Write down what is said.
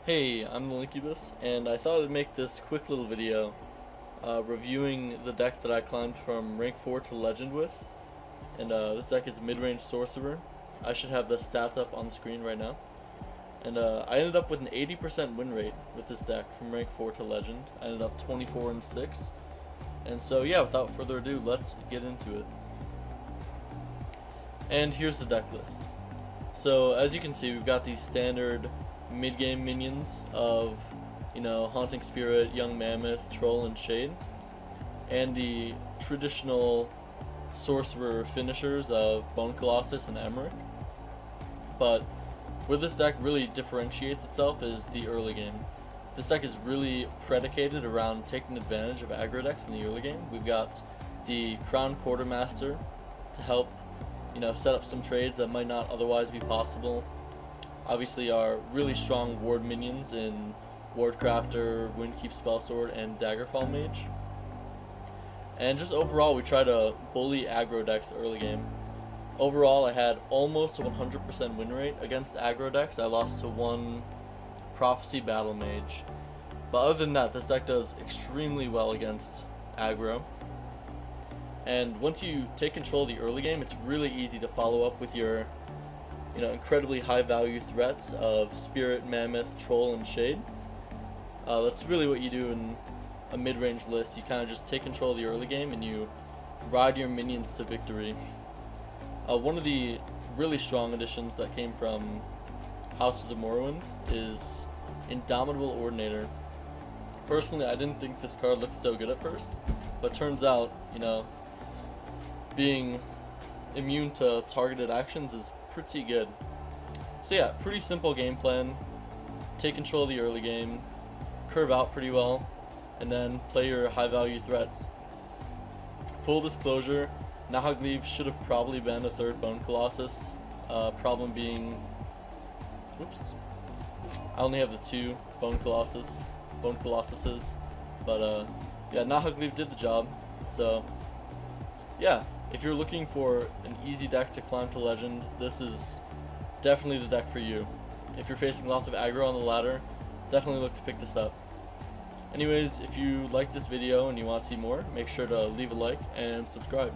Hey, I'm the Linkubus, and I thought I'd make this quick little video reviewing the deck that I climbed from rank 4 to legend with. And this deck is Midrange Sorcerer. I should have the stats up on the screen right now. And I ended up with an 80% win rate with this deck from rank 4 to legend. I ended up 24-6. And so yeah, without further ado, let's get into it. And here's the deck list. So as you can see, we've got these standard mid-game minions of, Haunting Spirit, Young Mammoth, Troll, and Shade, and the traditional sorcerer finishers of Bone Colossus and Emmerich. But where this deck really differentiates itself is the early game. This deck is really predicated around taking advantage of aggro decks in the early game. We've got the Crown Quartermaster to help, set up some trades that might not otherwise be possible. Obviously, our really strong ward minions in Wardcrafter, Windkeep Spellsword, and Daggerfall Mage. And just overall, we try to bully aggro decks early game. Overall, I had almost a 100% win rate against aggro decks. I lost to one Prophecy Battle Mage. But other than that, this deck does extremely well against aggro. And once you take control of the early game, it's really easy to follow up with your incredibly high value threats of Spirit, Mammoth, Troll, and Shade. That's really what you do in a mid-range list. You kind of just take control of the early game and you ride your minions to victory. One of the really strong additions that came from Houses of Morrowind is Indomitable Ordinator. Personally, I didn't think this card looked so good at first, but turns out, being immune to targeted actions is pretty good. So yeah, pretty simple game plan. Take control of the early game, curve out pretty well, and then play your high value threats. Full disclosure, Nahagleave should have probably been a third Bone Colossus. Problem being, I only have the two Bone Colossuses, but yeah, Nahagleave did the job. So yeah, if you're looking for an easy deck to climb to legend, this is definitely the deck for you. If you're facing lots of aggro on the ladder, definitely look to pick this up. Anyways, if you like this video and you want to see more, make sure to leave a like and subscribe.